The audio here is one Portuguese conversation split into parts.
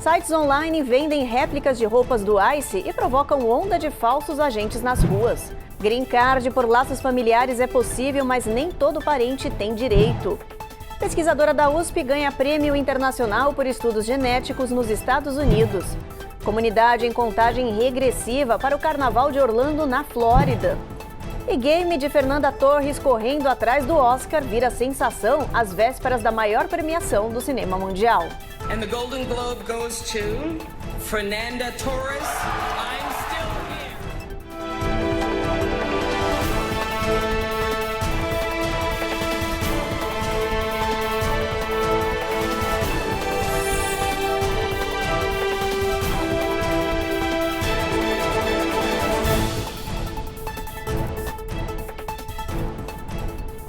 Sites online vendem réplicas de roupas do ICE e provocam onda de falsos agentes nas ruas. Green Card por laços familiares é possível, mas nem todo parente tem direito. Pesquisadora da USP ganha prêmio internacional por estudos genéticos nos Estados Unidos. Comunidade em contagem regressiva para o Carnaval de Orlando, na Flórida. E game de Fernanda Torres correndo atrás do Oscar vira sensação às vésperas da maior premiação do cinema mundial. And the Golden Globe goes to Fernanda Torres. I'm still here.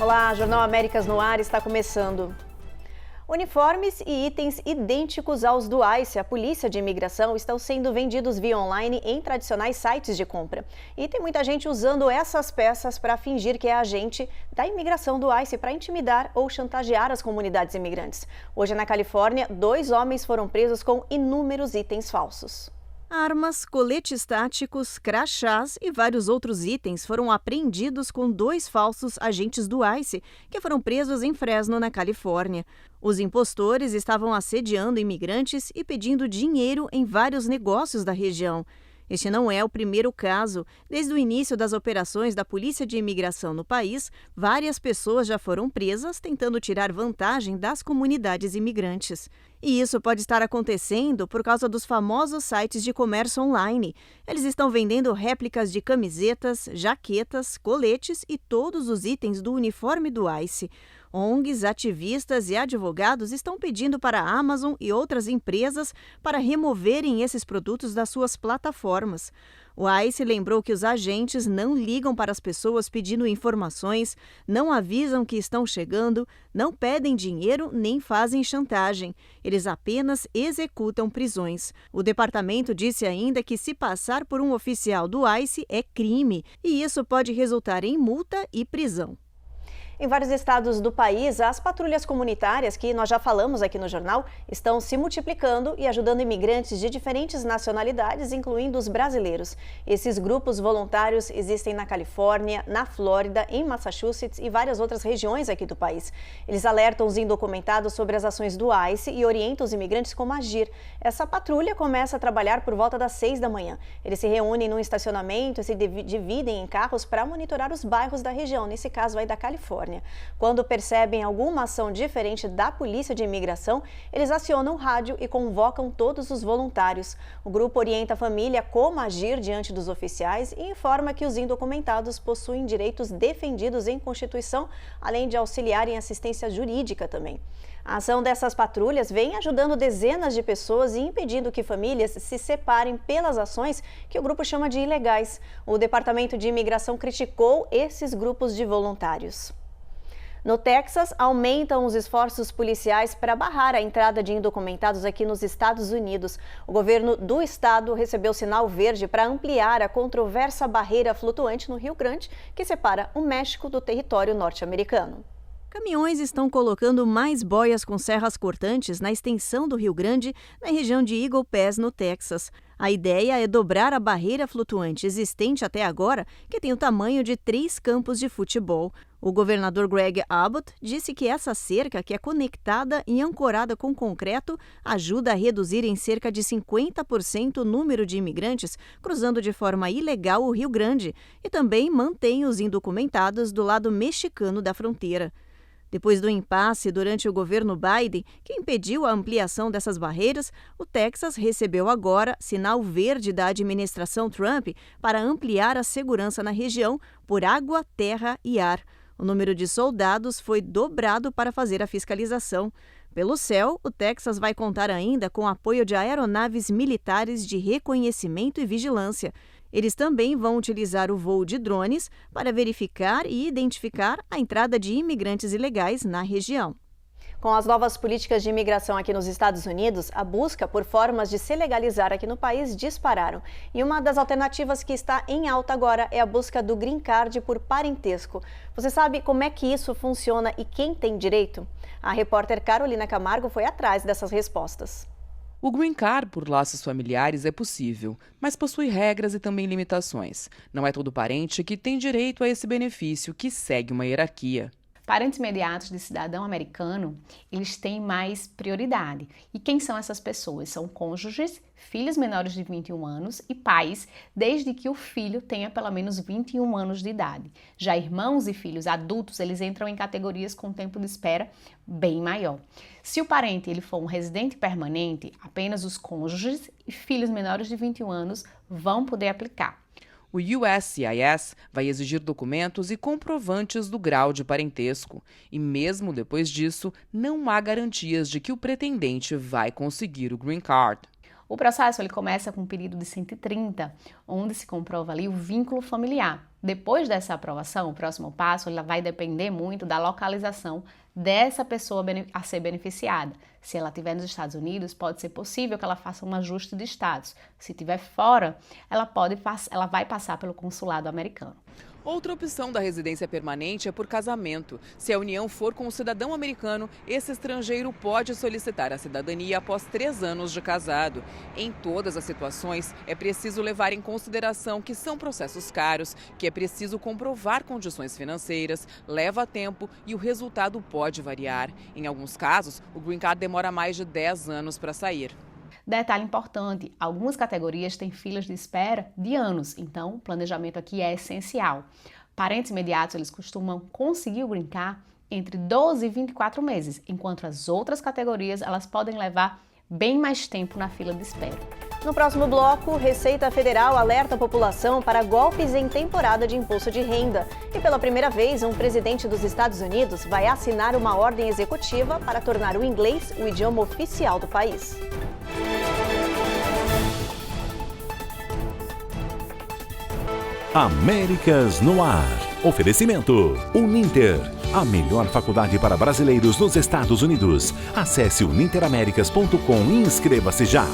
Olá, Jornal Américas no ar está começando. Uniformes e itens idênticos aos do ICE, a Polícia de Imigração, estão sendo vendidos via online em tradicionais sites de compra. E tem muita gente usando essas peças para fingir que é agente da imigração do ICE para intimidar ou chantagear as comunidades imigrantes. Hoje, na Califórnia, 2 homens foram presos com inúmeros itens falsos. Armas, coletes táticos, crachás e vários outros itens foram apreendidos com 2 falsos agentes do ICE, que foram presos em Fresno, na Califórnia. Os impostores estavam assediando imigrantes e pedindo dinheiro em vários negócios da região. Este não é o primeiro caso. Desde o início das operações da Polícia de Imigração no país, várias pessoas já foram presas tentando tirar vantagem das comunidades imigrantes. E isso pode estar acontecendo por causa dos famosos sites de comércio online. Eles estão vendendo réplicas de camisetas, jaquetas, coletes e todos os itens do uniforme do ICE. ONGs, ativistas e advogados estão pedindo para a Amazon e outras empresas para removerem esses produtos das suas plataformas. O ICE lembrou que os agentes não ligam para as pessoas pedindo informações, não avisam que estão chegando, não pedem dinheiro nem fazem chantagem. Eles apenas executam prisões. O departamento disse ainda que se passar por um oficial do ICE é crime e isso pode resultar em multa e prisão. Em vários estados do país, as patrulhas comunitárias, que nós já falamos aqui no jornal, estão se multiplicando e ajudando imigrantes de diferentes nacionalidades, incluindo os brasileiros. Esses grupos voluntários existem na Califórnia, na Flórida, em Massachusetts e várias outras regiões aqui do país. Eles alertam os indocumentados sobre as ações do ICE e orientam os imigrantes como agir. Essa patrulha começa a trabalhar por volta das 6 da manhã. Eles se reúnem num estacionamento e se dividem em carros para monitorar os bairros da região, nesse caso aí da Califórnia. Quando percebem alguma ação diferente da Polícia de Imigração, eles acionam o rádio e convocam todos os voluntários. O grupo orienta a família como agir diante dos oficiais e informa que os indocumentados possuem direitos defendidos em Constituição, além de auxiliar em assistência jurídica também. A ação dessas patrulhas vem ajudando dezenas de pessoas e impedindo que famílias se separem pelas ações que o grupo chama de ilegais. O Departamento de Imigração criticou esses grupos de voluntários. No Texas, aumentam os esforços policiais para barrar a entrada de indocumentados aqui nos Estados Unidos. O governo do estado recebeu sinal verde para ampliar a controversa barreira flutuante no Rio Grande, que separa o México do território norte-americano. Caminhões estão colocando mais boias com serras cortantes na extensão do Rio Grande, na região de Eagle Pass, no Texas. A ideia é dobrar a barreira flutuante existente até agora, que tem o tamanho de 3 campos de futebol. O governador Greg Abbott disse que essa cerca, que é conectada e ancorada com concreto, ajuda a reduzir em cerca de 50% o número de imigrantes cruzando de forma ilegal o Rio Grande e também mantém os indocumentados do lado mexicano da fronteira. Depois do impasse durante o governo Biden, que impediu a ampliação dessas barreiras, o Texas recebeu agora sinal verde da administração Trump para ampliar a segurança na região por água, terra e ar. O número de soldados foi dobrado para fazer a fiscalização. Pelo céu, o Texas vai contar ainda com apoio de aeronaves militares de reconhecimento e vigilância. Eles também vão utilizar o voo de drones para verificar e identificar a entrada de imigrantes ilegais na região. Com as novas políticas de imigração aqui nos Estados Unidos, a busca por formas de se legalizar aqui no país dispararam. E uma das alternativas que está em alta agora é a busca do Green Card por parentesco. Você sabe como é que isso funciona e quem tem direito? A repórter Carolina Camargo foi atrás dessas respostas. O Green Card por laços familiares é possível, mas possui regras e também limitações. Não é todo parente que tem direito a esse benefício, que segue uma hierarquia. Parentes imediatos de cidadão americano, eles têm mais prioridade. E quem são essas pessoas? São cônjuges, filhos menores de 21 anos e pais, desde que o filho tenha pelo menos 21 anos de idade. Já irmãos e filhos adultos, eles entram em categorias com tempo de espera bem maior. Se o parente ele for um residente permanente, apenas os cônjuges e filhos menores de 21 anos vão poder aplicar. O USCIS vai exigir documentos e comprovantes do grau de parentesco. E mesmo depois disso, não há garantias de que o pretendente vai conseguir o Green Card. O processo ele começa com um período de 130, onde se comprova ali o vínculo familiar. Depois dessa aprovação, o próximo passo ele vai depender muito da localização dessa pessoa a ser beneficiada. Se ela estiver nos Estados Unidos, pode ser possível que ela faça um ajuste de status. Se estiver fora, ela vai passar pelo consulado americano. Outra opção da residência permanente é por casamento. Se a união for com um cidadão americano, esse estrangeiro pode solicitar a cidadania após 3 anos de casado. Em todas as situações, é preciso levar em consideração que são processos caros, que é preciso comprovar condições financeiras, leva tempo e o resultado pode variar. Em alguns casos, o Green Card demora mais de 10 anos para sair. Detalhe importante, algumas categorias têm filas de espera de anos, então o planejamento aqui é essencial. Parentes imediatos, eles costumam conseguir o Green Card entre 12 e 24 meses, enquanto as outras categorias elas podem levar bem mais tempo na fila de espera. No próximo bloco, Receita Federal alerta a população para golpes em temporada de imposto de renda. E pela primeira vez, um presidente dos Estados Unidos vai assinar uma ordem executiva para tornar o inglês o idioma oficial do país. Américas no Ar. Oferecimento Uninter, a melhor faculdade para brasileiros nos Estados Unidos. Acesse uninteraméricas.com e inscreva-se já.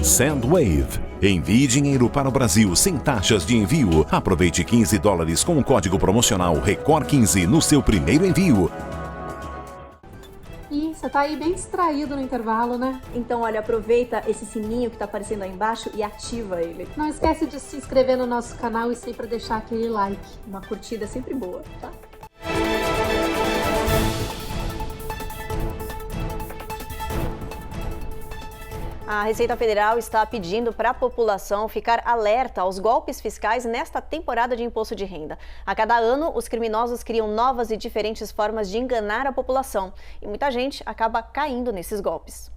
Sendwave. Envie dinheiro para o Brasil sem taxas de envio. Aproveite $15 com o código promocional RECOR15 no seu primeiro envio. E você tá aí bem distraído no intervalo, né? Então, olha, aproveita esse sininho que tá aparecendo aí embaixo e ativa ele. Não esquece de se inscrever no nosso canal e sempre deixar aquele like. Uma curtida é sempre boa, tá? A Receita Federal está pedindo para a população ficar alerta aos golpes fiscais nesta temporada de imposto de renda. A cada ano, os criminosos criam novas e diferentes formas de enganar a população e muita gente acaba caindo nesses golpes.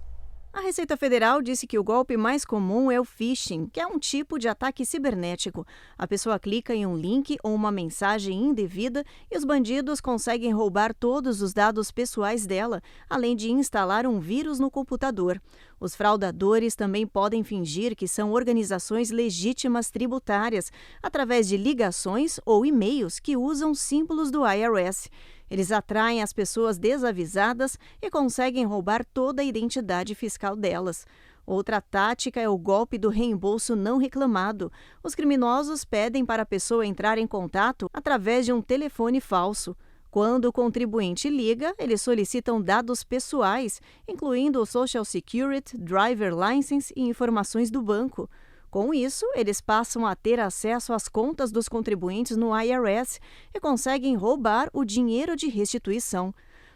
A Receita Federal disse que o golpe mais comum é o phishing, que é um tipo de ataque cibernético. A pessoa clica em um link ou uma mensagem indevida e os bandidos conseguem roubar todos os dados pessoais dela, além de instalar um vírus no computador. Os fraudadores também podem fingir que são organizações legítimas tributárias, através de ligações ou e-mails que usam símbolos do IRS. Eles atraem as pessoas desavisadas e conseguem roubar toda a identidade fiscal delas. Outra tática é o golpe do reembolso não reclamado. Os criminosos pedem para a pessoa entrar em contato através de um telefone falso. Quando o contribuinte liga, eles solicitam dados pessoais, incluindo o Social Security, Driver License e informações do banco. Com isso, eles passam a ter acesso às contas dos contribuintes no IRS e conseguem roubar o dinheiro de restituição.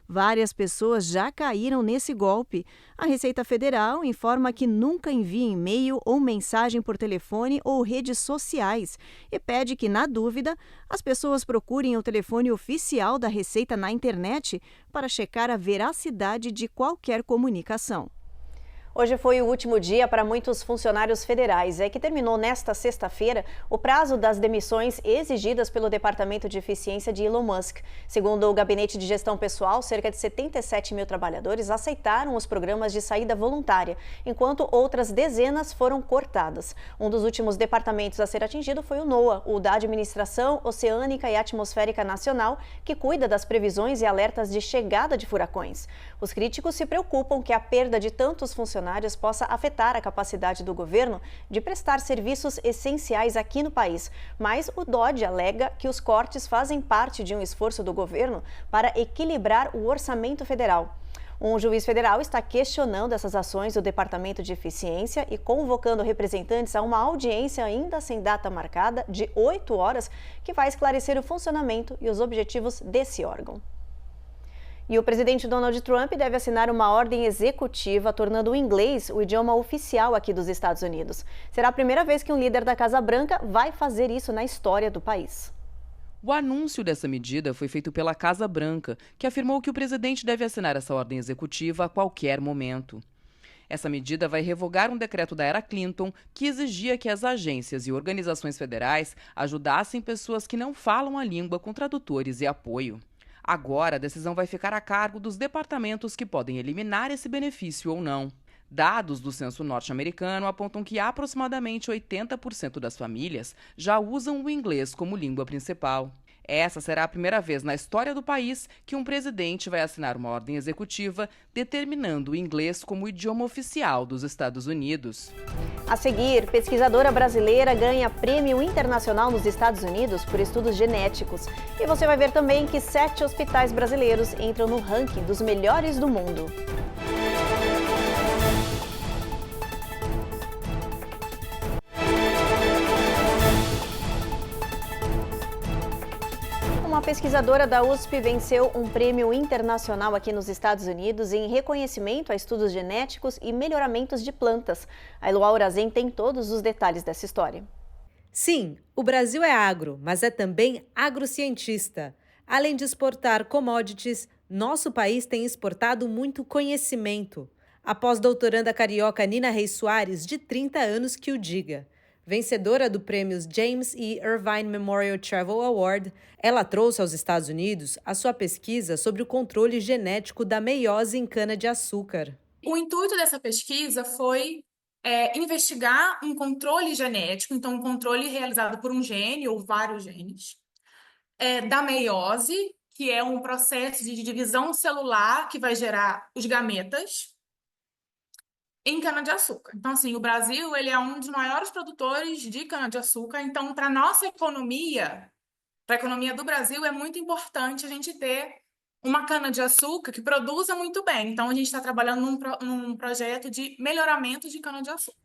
Várias pessoas já caíram nesse golpe. A Receita Federal informa que nunca envie e-mail ou mensagem por telefone ou redes sociais e pede que, na dúvida, as pessoas procurem o telefone oficial da Receita na internet para checar a veracidade de qualquer comunicação. Hoje foi o último dia para muitos funcionários federais. É que terminou nesta sexta-feira o prazo das demissões exigidas pelo Departamento de Eficiência de Elon Musk. Segundo o Gabinete de Gestão Pessoal, cerca de 77 mil trabalhadores aceitaram os programas de saída voluntária, enquanto outras dezenas foram cortadas. Um dos últimos departamentos a ser atingido foi o NOAA, o da Administração Oceânica e Atmosférica Nacional, que cuida das previsões e alertas de chegada de furacões. Os críticos se preocupam que a perda de tantos funcionários possa afetar a capacidade do governo de prestar serviços essenciais aqui no país. Mas o DOD alega que os cortes fazem parte de um esforço do governo para equilibrar o orçamento federal. Um juiz federal está questionando essas ações do Departamento de Eficiência e convocando representantes a uma audiência ainda sem data marcada de 8 horas, que vai esclarecer o funcionamento e os objetivos desse órgão. E o presidente Donald Trump deve assinar uma ordem executiva tornando o inglês o idioma oficial aqui dos Estados Unidos. Será a primeira vez que um líder da Casa Branca vai fazer isso na história do país. O anúncio dessa medida foi feito pela Casa Branca, que afirmou que o presidente deve assinar essa ordem executiva a qualquer momento. Essa medida vai revogar um decreto da era Clinton que exigia que as agências e organizações federais ajudassem pessoas que não falam a língua com tradutores e apoio. Agora, a decisão vai ficar a cargo dos departamentos que podem eliminar esse benefício ou não. Dados do censo norte-americano apontam que aproximadamente 80% das famílias já usam o inglês como língua principal. Essa será a primeira vez na história do país que um presidente vai assinar uma ordem executiva determinando o inglês como idioma oficial dos Estados Unidos. A seguir, pesquisadora brasileira ganha prêmio internacional nos Estados Unidos por estudos genéticos. E você vai ver também que 7 hospitais brasileiros entram no ranking dos melhores do mundo. Uma pesquisadora da USP venceu um prêmio internacional aqui nos Estados Unidos em reconhecimento a estudos genéticos e melhoramentos de plantas. A Eloá Urazen tem todos os detalhes dessa história. Sim, o Brasil é agro, mas é também agrocientista. Além de exportar commodities, nosso país tem exportado muito conhecimento. A pós-doutoranda carioca Nina Reis Soares, de 30 anos, que o diga. Vencedora do prêmio James E. Irvine Memorial Travel Award, ela trouxe aos Estados Unidos a sua pesquisa sobre o controle genético da meiose em cana-de-açúcar. O intuito dessa pesquisa foi investigar um controle genético, então um controle realizado por um gene ou vários genes, da meiose, que é um processo de divisão celular que vai gerar os gametas, em cana-de-açúcar. Então, assim, o Brasil ele é um dos maiores produtores de cana-de-açúcar. Então, para a nossa economia, para a economia do Brasil, é muito importante a gente ter uma cana-de-açúcar que produza muito bem. Então, a gente está trabalhando num projeto de melhoramento de cana-de-açúcar.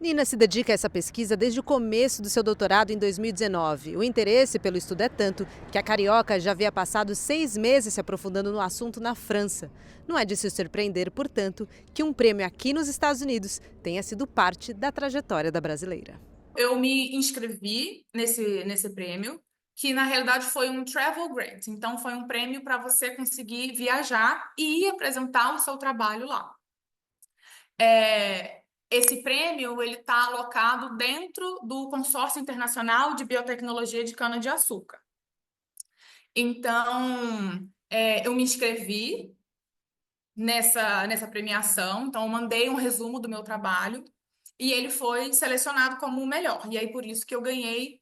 Nina se dedica a essa pesquisa desde o começo do seu doutorado em 2019. O interesse pelo estudo é tanto que a carioca já havia passado 6 meses se aprofundando no assunto na França. Não é de se surpreender, portanto, que um prêmio aqui nos Estados Unidos tenha sido parte da trajetória da brasileira. Eu me inscrevi nesse prêmio, que na realidade foi um travel grant. Então, foi um prêmio para você conseguir viajar e apresentar o seu trabalho lá. Esse prêmio está alocado dentro do Consórcio Internacional de Biotecnologia de Cana-de-Açúcar. Então, eu me inscrevi nessa premiação, então eu mandei um resumo do meu trabalho e ele foi selecionado como o melhor. E aí, por isso que eu ganhei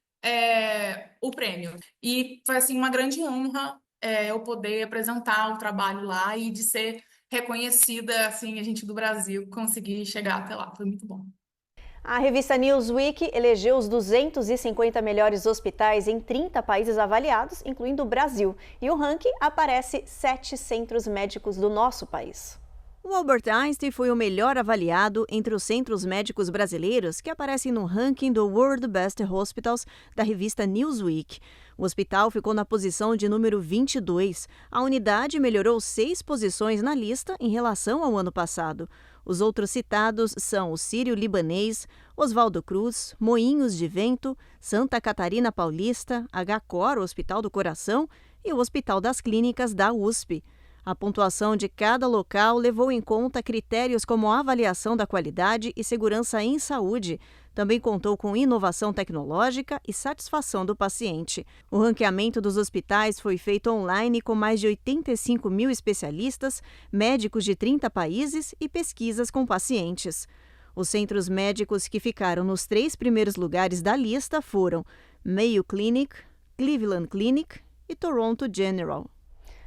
o prêmio. E foi, assim, uma grande honra eu poder apresentar o trabalho lá e de ser reconhecida, assim, a gente do Brasil conseguir chegar até lá. Foi muito bom. A revista Newsweek elegeu os 250 melhores hospitais em 30 países avaliados, incluindo o Brasil. E o ranking aparece 7 centros médicos do nosso país. O Albert Einstein foi o melhor avaliado entre os centros médicos brasileiros que aparecem no ranking do World Best Hospitals da revista Newsweek. O hospital ficou na posição de número 22. A unidade melhorou 6 posições na lista em relação ao ano passado. Os outros citados são o Sírio-Libanês, Oswaldo Cruz, Moinhos de Vento, Santa Catarina Paulista, HCOR, o Hospital do Coração, e o Hospital das Clínicas da USP. A pontuação de cada local levou em conta critérios como a avaliação da qualidade e segurança em saúde. Também contou com inovação tecnológica e satisfação do paciente. O ranqueamento dos hospitais foi feito online com mais de 85 mil especialistas, médicos de 30 países e pesquisas com pacientes. Os centros médicos que ficaram nos 3 primeiros lugares da lista foram Mayo Clinic, Cleveland Clinic e Toronto General.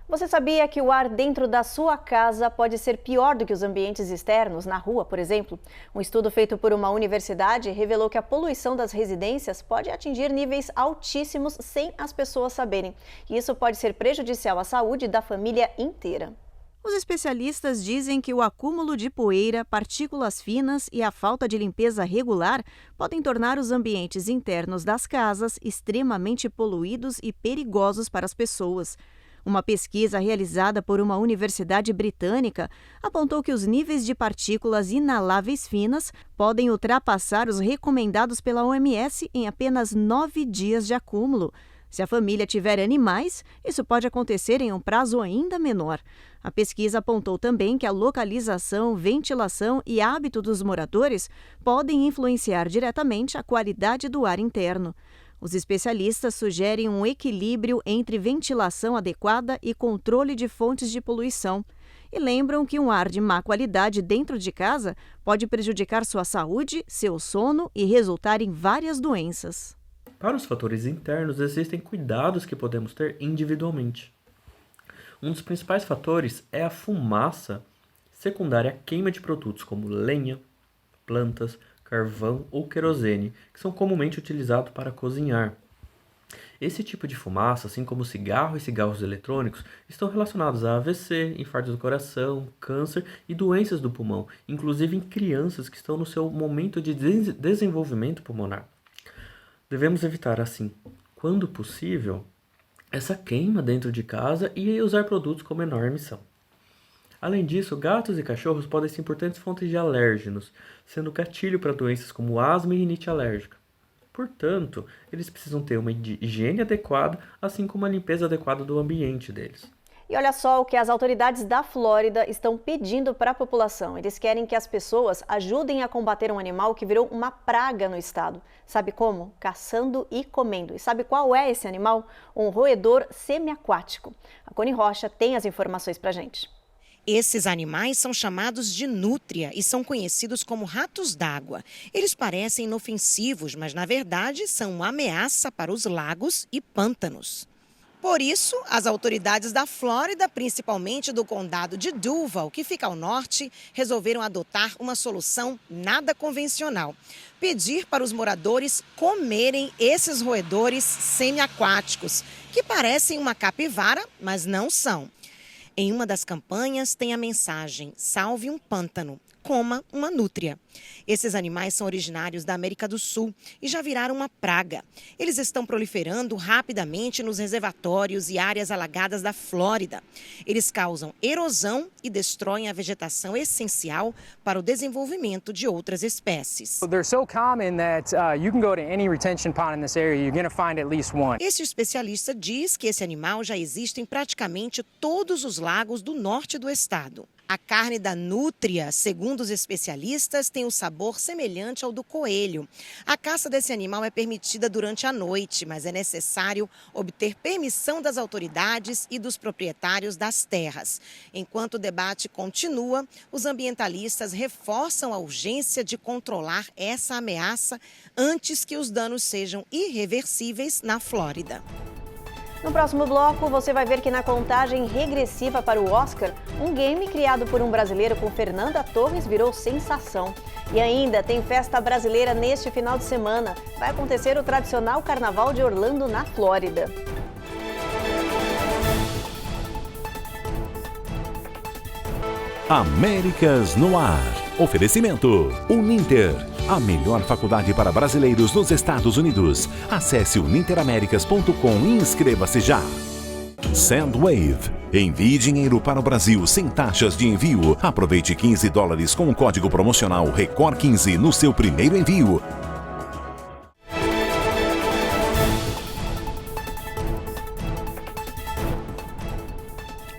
Você sabia que o ar dentro da sua casa pode ser pior do que os ambientes externos, na rua, por exemplo? Um estudo feito por uma universidade revelou que a poluição das residências pode atingir níveis altíssimos sem as pessoas saberem. E isso pode ser prejudicial à saúde da família inteira. Os especialistas dizem que o acúmulo de poeira, partículas finas e a falta de limpeza regular podem tornar os ambientes internos das casas extremamente poluídos e perigosos para as pessoas. Uma pesquisa realizada por uma universidade britânica apontou que os níveis de partículas inaláveis finas podem ultrapassar os recomendados pela OMS em apenas 9 dias de acúmulo. Se a família tiver animais, isso pode acontecer em um prazo ainda menor. A pesquisa apontou também que a localização, ventilação e hábito dos moradores podem influenciar diretamente a qualidade do ar interno. Os especialistas sugerem um equilíbrio entre ventilação adequada e controle de fontes de poluição. E lembram que um ar de má qualidade dentro de casa pode prejudicar sua saúde, seu sono e resultar em várias doenças. Para os fatores internos, existem cuidados que podemos ter individualmente. Um dos principais fatores é a fumaça secundária à queima de produtos como lenha, plantas, carvão ou querosene, que são comumente utilizados para cozinhar. Esse tipo de fumaça, assim como cigarro e cigarros eletrônicos, estão relacionados a AVC, infarto do coração, câncer e doenças do pulmão, inclusive em crianças que estão no seu momento de desenvolvimento pulmonar. Devemos evitar, assim, quando possível, essa queima dentro de casa e usar produtos com menor emissão. Além disso, gatos e cachorros podem ser importantes fontes de alérgenos, sendo gatilho para doenças como asma e rinite alérgica. Portanto, eles precisam ter uma higiene adequada, assim como a limpeza adequada do ambiente deles. E olha só o que as autoridades da Flórida estão pedindo para a população. Eles querem que as pessoas ajudem a combater um animal que virou uma praga no estado. Sabe como? Caçando e comendo. E sabe qual é esse animal? Um roedor semiaquático. A Cone Rocha tem as informações para a gente. Esses animais são chamados de nútria e são conhecidos como ratos d'água. Eles parecem inofensivos, mas na verdade são uma ameaça para os lagos e pântanos. Por isso, as autoridades da Flórida, principalmente do condado de Duval, que fica ao norte, resolveram adotar uma solução nada convencional. Pedir para os moradores comerem esses roedores semiaquáticos, que parecem uma capivara, mas não são. Em uma das campanhas tem a mensagem: salve um pântano, coma uma nútria. Esses animais são originários da América do Sul e já viraram uma praga. Eles estão proliferando rapidamente nos reservatórios e áreas alagadas da Flórida. Eles causam erosão e destroem a vegetação essencial para o desenvolvimento de outras espécies. Esse especialista diz que esse animal já existe em praticamente todos os lagos do norte do estado. A carne da nútria, segundo os especialistas, tem um sabor semelhante ao do coelho. A caça desse animal é permitida durante a noite, mas é necessário obter permissão das autoridades e dos proprietários das terras. Enquanto o debate continua, os ambientalistas reforçam a urgência de controlar essa ameaça antes que os danos sejam irreversíveis na Flórida. No próximo bloco, você vai ver que na contagem regressiva para o Oscar, um game criado por um brasileiro com Fernanda Torres virou sensação. E ainda tem festa brasileira neste final de semana. Vai acontecer o tradicional Carnaval de Orlando, na Flórida. Américas no Ar. Oferecimento Uninter, a melhor faculdade para brasileiros nos Estados Unidos. Acesse uninteraméricas.com e inscreva-se já. Sandwave. Envie dinheiro para o Brasil sem taxas de envio. Aproveite $15 com o código promocional RECOR15 no seu primeiro envio.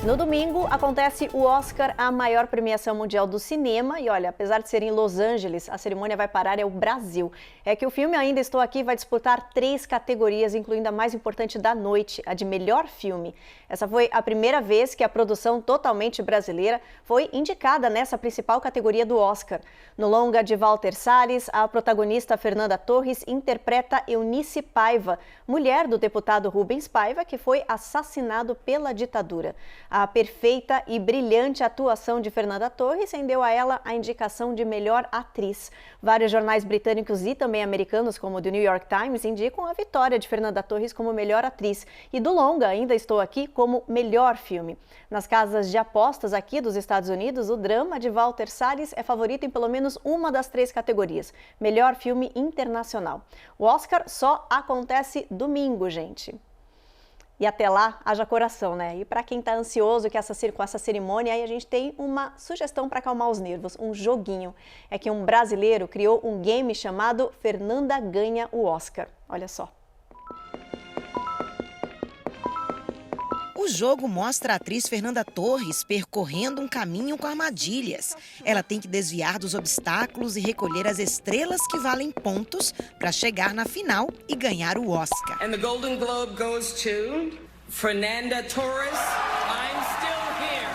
No domingo, acontece o Oscar, a maior premiação mundial do cinema. E olha, apesar de ser em Los Angeles, a cerimônia vai parar o Brasil. É que o filme Ainda Estou Aqui vai disputar 3 categorias, incluindo a mais importante da noite, a de melhor filme. Essa foi a primeira vez que a produção totalmente brasileira foi indicada nessa principal categoria do Oscar. No longa de Walter Salles, a protagonista Fernanda Torres interpreta Eunice Paiva, mulher do deputado Rubens Paiva, que foi assassinado pela ditadura. A perfeita perfeita e brilhante atuação de Fernanda Torres rendeu a ela a indicação de melhor atriz. Vários jornais britânicos e também americanos, como o The New York Times, indicam a vitória de Fernanda Torres como melhor atriz e do longa Ainda Estou Aqui como melhor filme. Nas casas de apostas aqui dos Estados Unidos, o drama de Walter Salles é favorito em pelo menos uma das 3 categorias, melhor filme internacional. O Oscar só acontece domingo, gente. E até lá, haja coração, né? E para quem está ansioso com essa cerimônia, aí a gente tem uma sugestão para acalmar os nervos, um joguinho. É que um brasileiro criou um game chamado Fernanda Ganha o Oscar. Olha só. O jogo mostra a atriz Fernanda Torres percorrendo um caminho com armadilhas. Ela tem que desviar dos obstáculos e recolher as estrelas que valem pontos para chegar na final e ganhar o Oscar. And the Golden Globe goes to Fernanda Torres. I'm still here.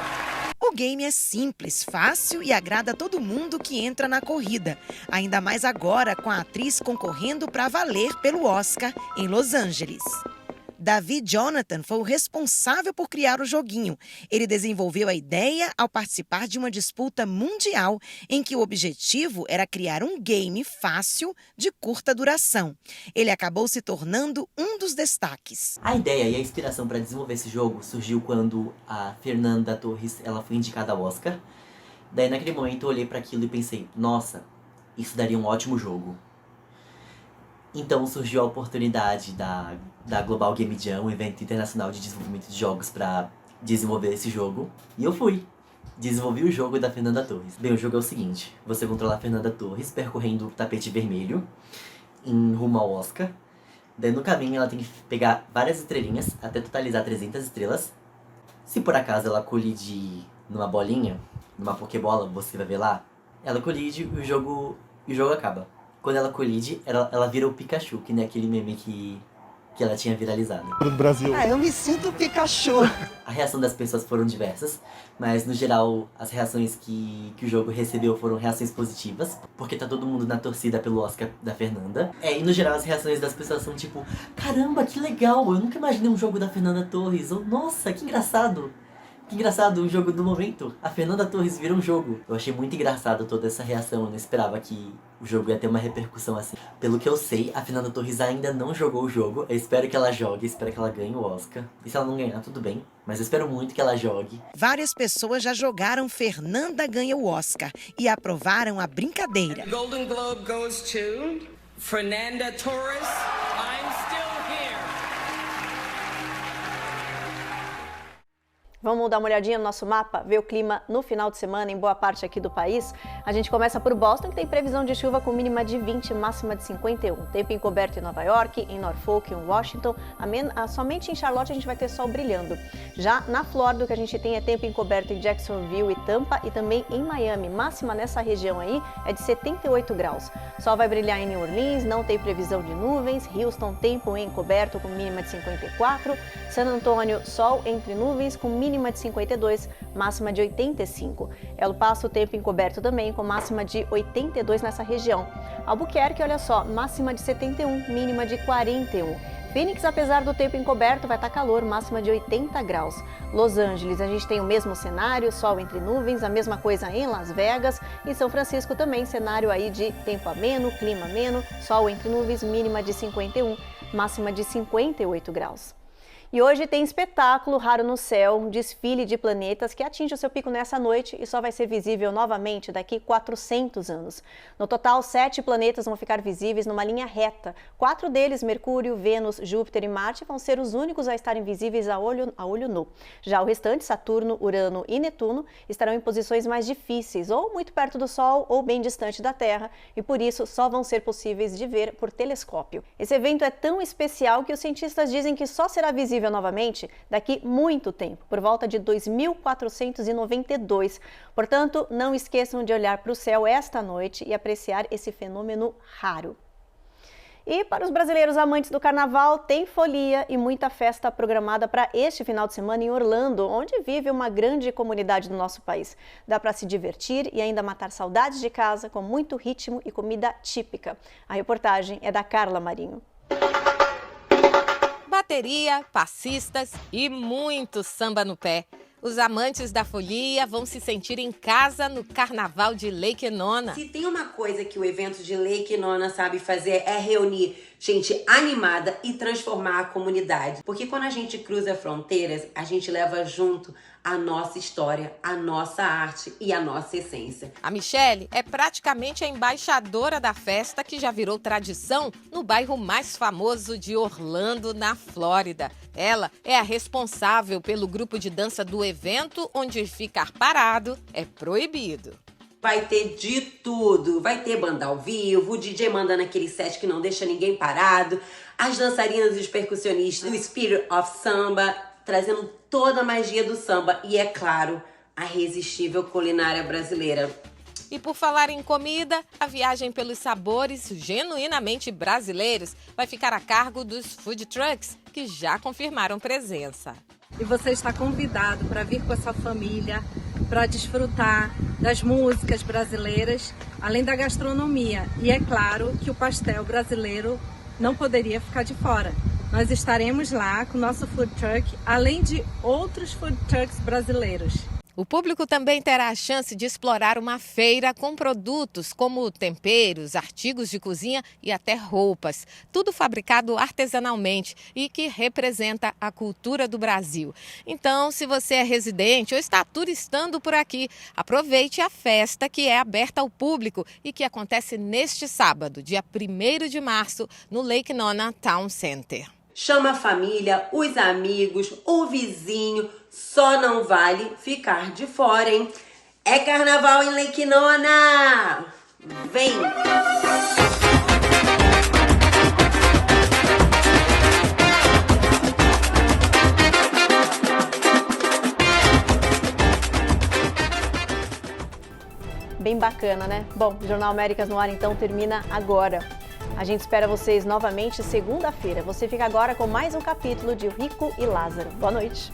O game é simples, fácil e agrada todo mundo que entra na corrida. Ainda mais agora com a atriz concorrendo para valer pelo Oscar em Los Angeles. David Jonathan foi o responsável por criar o joguinho. Ele desenvolveu a ideia ao participar de uma disputa mundial em que o objetivo era criar um game fácil de curta duração. Ele acabou se tornando um dos destaques. A ideia e a inspiração para desenvolver esse jogo surgiu quando a Fernanda Torres ela foi indicada ao Oscar. Daí naquele momento eu olhei para aquilo e pensei, nossa, isso daria um ótimo jogo. Então surgiu a oportunidade da Global Game Jam, um evento internacional de desenvolvimento de jogos, para desenvolver esse jogo. E eu fui. Desenvolvi o jogo da Fernanda Torres. Bem, o jogo é o seguinte, você controla a Fernanda Torres percorrendo o tapete vermelho em rumo ao Oscar. Daí no caminho ela tem que pegar várias estrelinhas até totalizar 300 estrelas. Se por acaso ela colide numa bolinha, numa pokebola, você vai ver lá, ela colide e o jogo acaba. Quando ela colide, ela vira o Pikachu, que nem aquele meme que ela tinha viralizado. Do Brasil. Eu me sinto Pikachu! A reação das pessoas foram diversas, mas no geral as reações que o jogo recebeu foram reações positivas, porque tá todo mundo na torcida pelo Oscar da Fernanda. E no geral as reações das pessoas são tipo, caramba, que legal, eu nunca imaginei um jogo da Fernanda Torres, ou nossa, que engraçado! Que engraçado, o jogo do momento. A Fernanda Torres vira um jogo. Eu achei muito engraçado toda essa reação. Eu não esperava que o jogo ia ter uma repercussão assim. Pelo que eu sei, a Fernanda Torres ainda não jogou o jogo. Eu espero que ela jogue, espero que ela ganhe o Oscar. E se ela não ganhar, tudo bem. Mas eu espero muito que ela jogue. Várias pessoas já jogaram Fernanda Ganha o Oscar e aprovaram a brincadeira. The Golden Globe goes to Fernanda Torres. I'm still here. Vamos dar uma olhadinha no nosso mapa, ver o clima no final de semana em boa parte aqui do país. A gente começa por Boston, que tem previsão de chuva com mínima de 20, máxima de 51. Tempo encoberto em Nova York, em Norfolk, em Washington. Somente em Charlotte a gente vai ter sol brilhando. Já na Flórida, o que a gente tem é tempo encoberto em Jacksonville e Tampa e também em Miami. Máxima nessa região aí é de 78 graus. Sol vai brilhar em New Orleans, não tem previsão de nuvens. Houston, tempo encoberto com mínima de 54. San Antônio, sol entre nuvens com mínima de 52, máxima de 85. El Paso, tempo encoberto também, com máxima de 82 nessa região. Albuquerque, olha só, máxima de 71, mínima de 41. Phoenix, apesar do tempo encoberto, vai estar calor, máxima de 80 graus. Los Angeles, a gente tem o mesmo cenário, sol entre nuvens, a mesma coisa em Las Vegas. E São Francisco também, cenário aí de tempo ameno, clima ameno, sol entre nuvens, mínima de 51, máxima de 58 graus. E hoje tem espetáculo Raro no Céu, um desfile de planetas que atinge o seu pico nessa noite e só vai ser visível novamente daqui 400 anos. No total, 7 planetas vão ficar visíveis numa linha reta. 4 deles, Mercúrio, Vênus, Júpiter e Marte, vão ser os únicos a estarem visíveis a olho nu. Já o restante, Saturno, Urano e Netuno, estarão em posições mais difíceis, ou muito perto do Sol ou bem distante da Terra, e por isso só vão ser possíveis de ver por telescópio. Esse evento é tão especial que os cientistas dizem que só será visível novamente daqui muito tempo, por volta de 2492. Portanto, não esqueçam de olhar para o céu esta noite e apreciar esse fenômeno raro. E para os brasileiros amantes do carnaval, tem folia e muita festa programada para este final de semana em Orlando, onde vive uma grande comunidade do nosso país. Dá para se divertir e ainda matar saudades de casa com muito ritmo e comida típica. A reportagem é da Carla Marinho. Bateria, passistas e muito samba no pé. Os amantes da folia vão se sentir em casa no Carnaval de Lake Nona. Se tem uma coisa que o evento de Lake Nona sabe fazer é reunir gente animada e transformar a comunidade. Porque quando a gente cruza fronteiras, a gente leva junto a nossa história, a nossa arte e a nossa essência. A Michele é praticamente a embaixadora da festa que já virou tradição no bairro mais famoso de Orlando, na Flórida. Ela é a responsável pelo grupo de dança do evento, onde ficar parado é proibido. Vai ter de tudo, vai ter banda ao vivo, o DJ mandando aquele set que não deixa ninguém parado, as dançarinas e os percussionistas, o Spirit of Samba, trazendo toda a magia do samba e, é claro, a irresistível culinária brasileira. E por falar em comida, a viagem pelos sabores genuinamente brasileiros vai ficar a cargo dos food trucks, que já confirmaram presença. E você está convidado para vir com a sua família, para desfrutar das músicas brasileiras, além da gastronomia. E é claro que o pastel brasileiro não poderia ficar de fora. Nós estaremos lá com o nosso food truck, além de outros food trucks brasileiros. O público também terá a chance de explorar uma feira com produtos como temperos, artigos de cozinha e até roupas. Tudo fabricado artesanalmente e que representa a cultura do Brasil. Então, se você é residente ou está turistando por aqui, aproveite a festa que é aberta ao público e que acontece neste sábado, dia 1º de março, no Lake Nona Town Center. Chama a família, os amigos, o vizinho, só não vale ficar de fora, hein? É carnaval em Lake Nona! Vem! Bem bacana, né? Bom, o Jornal Américas no Ar então termina agora. A gente espera vocês novamente segunda-feira. Você fica agora com mais um capítulo de Rico e Lázaro. Boa noite.